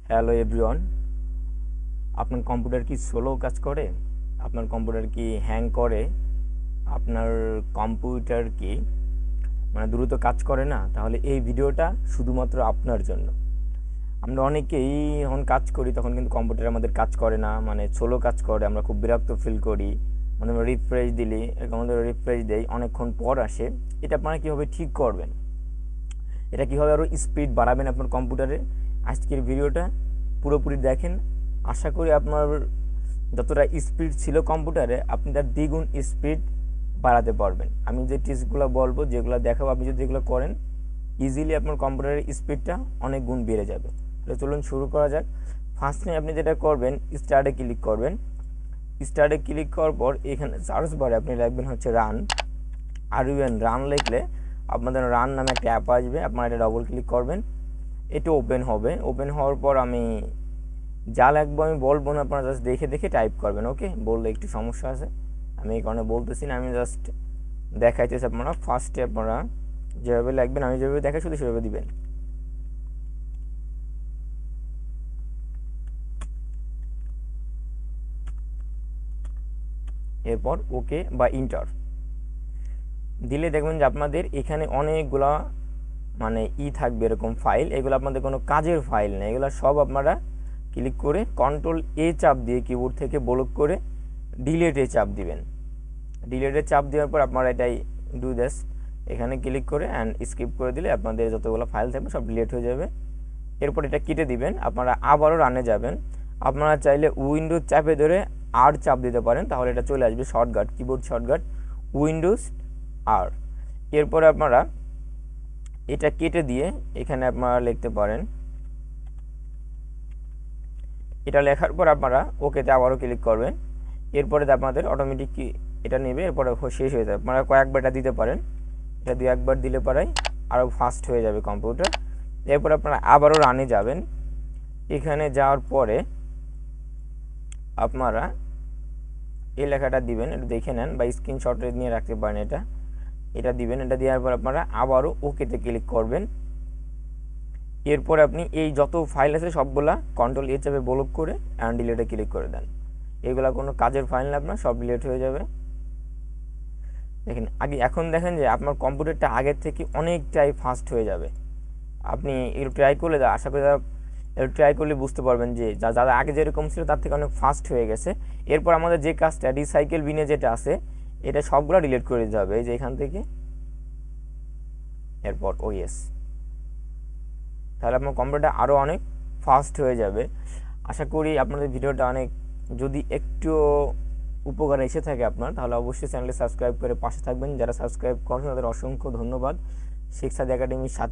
Hello everyone, আপনার computer কি slow কাজ করে? আপনার কম্পিউটার কি হ্যাং করে? আপনার কম্পিউটার কি দ্রুত কাজ করে না? তাহলে এই ভিডিওটা শুধুমাত্র আপনার জন্য। আমরা অনেকেই যখন কাজ করি তখন কিন্তু কম্পিউটার আমাদের কাজ করে না, স্লো কাজ করে, আমরা খুব বিরক্ত ফিল করি। আমরা রিফ্রেশ দিলি, এরকম আমাদের রিফ্রেশ দেই, অনেকক্ষণ পর আসে। এটা আপনারা কীভাবে ঠিক করবেন, এটা কীভাবে আরও স্পিড বাড়াবেন আপনার কম্পিউটারে, আজকের ভিডিওটা পুরোপুরি দেখেন। আশা করি আপনার যতটা স্পিড ছিল কম্পিউটারে, আপনি তার দ্বিগুণ স্পিড বাড়াতে পারবেন। আমি যে টিপসগুলো বলবো, যেগুলো দেখাবো, আপনি যদি এগুলো করেন, ইজিলি আপনার কম্পিউটারের স্পিডটা অনেক গুণ বেড়ে যাবে। তো চলুন শুরু করা যাক। ফার্স্টে আপনি যেটা করবেন, স্টার্টে ক্লিক করবেন। স্টার্টে ক্লিক করার পর এখানে সার্চ বারে আপনি লিখবেন হচ্ছে রান। রান লিখলে আপনাদের রান নামে একটা অ্যাপ আসবে, আপনারা এটা ডবল ক্লিক করবেন, এটা ওপেন হবে। ওপেন হওয়ার পর আমি যা লাগবো আমি বলবো না, আপনারা জাস্ট দেখে দেখে টাইপ করবেন। ওকে, বললে একটু সমস্যা আছে, আমি এই কারণে বলতেছি না, আমি জাস্ট দেখাইতেছি। আপনারা ফার্স্টে আপনারা যেভাবে লিখবেন, আমি যেভাবে দেখাই শুধু সেভাবে দিবেন। এরপর ওকে বা ইন্টার দিলে দেখবেন যে আপনাদের এখানে অনেকগুলা থাকবে এরকম ফাইল। এগুলো আপনাদের কোনো কাজের ফাইল নেই, এগুলো সব আপনারা ক্লিক করে কন্ট্রোল এ চাপ দিয়ে কিবোর্ড থেকে ব্লক করে ডিলেটে চাপ দিবেন। ডিলেটে চাপ দেওয়ার পর আপনারা এটাই ডু দিস, এখানে ক্লিক করে অ্যান্ড স্কিপ করে দিলে আপনাদের যতগুলো ফাইল থাকবে সব ডিলেট হয়ে যাবে। এরপর এটা কেটে দিবেন, আপনারা আবারও রানে যাবেন। আপনারা চাইলে উইন্ডোজ চাপে ধরে আর চাপ দিতে পারেন, তাহলে এটা চলে আসবে শর্টকাট, কিবোর্ড শর্টকাট উইন্ডোজ আর। এরপরে আপনারা এটা কেটে দিয়ে এখানে আপনারা লিখতে পারেন। এটা লেখার পর আপনারা ওকেতে আবারও ক্লিক করবেন। এরপরে আপনাদের অটোমেটিক এটা নেবে, এরপরে শেষ হয়ে যাবে। আপনারা কয়েকবার এটা দিতে পারেন, এটা দুই একবার দিলে পরেই আরও ফাস্ট হয়ে যাবে কম্পিউটার। এরপর আপনারা আবারও রানে যাবেন। এখানে যাওয়ার পরে আপনারা এই লেখাটা দিবেন, এটা দেখে নেন বা স্ক্রিনশটে নিয়ে রাখতে পারেন। এটা দিবেন, এটা দেওয়ার পর আপনারা আবারও ওকেতে ক্লিক করবেন। এরপর আপনি এই যত ফাইল আছে সবগুলা কন্ট্রোল এ চাপে ব্লক করে অ্যান্ড ডিলেটে ক্লিক করে দেন। এগুলা কোনো কাজের ফাইল না, আপনার সব ডিলেট হয়ে যাবে। দেখেন এখন দেখেন যে আপনার কম্পিউটারটা আগের থেকে অনেকটাই ফাস্ট হয়ে যাবে। আপনি একটু ট্রাই করলে, আশা করি একটু ট্রাই করলে বুঝতে পারবেন যে যারা আগে যেরকম ছিল তার থেকে অনেক ফাস্ট হয়ে গেছে। এরপর আমাদের যে কাজটা রিসাইকেল বিনে যেটা আছে, এটা সবগুলো ডিলিট করে দিতে হবে, এই যে এখান থেকে। এরপর ওএস, তাহলে আপনার কম্পিউটারটা আরও অনেক ফাস্ট হয়ে যাবে। আশা করি আপনাদের ভিডিওটা অনেক, যদি একটু উপকারে এসে থাকে আপনার, তাহলে অবশ্যই চ্যানেলটি সাবস্ক্রাইব করে পাশে থাকবেন। যারা সাবস্ক্রাইব করেন তাদের অসংখ্য ধন্যবাদ। শেখসাদি একাডেমির সাথে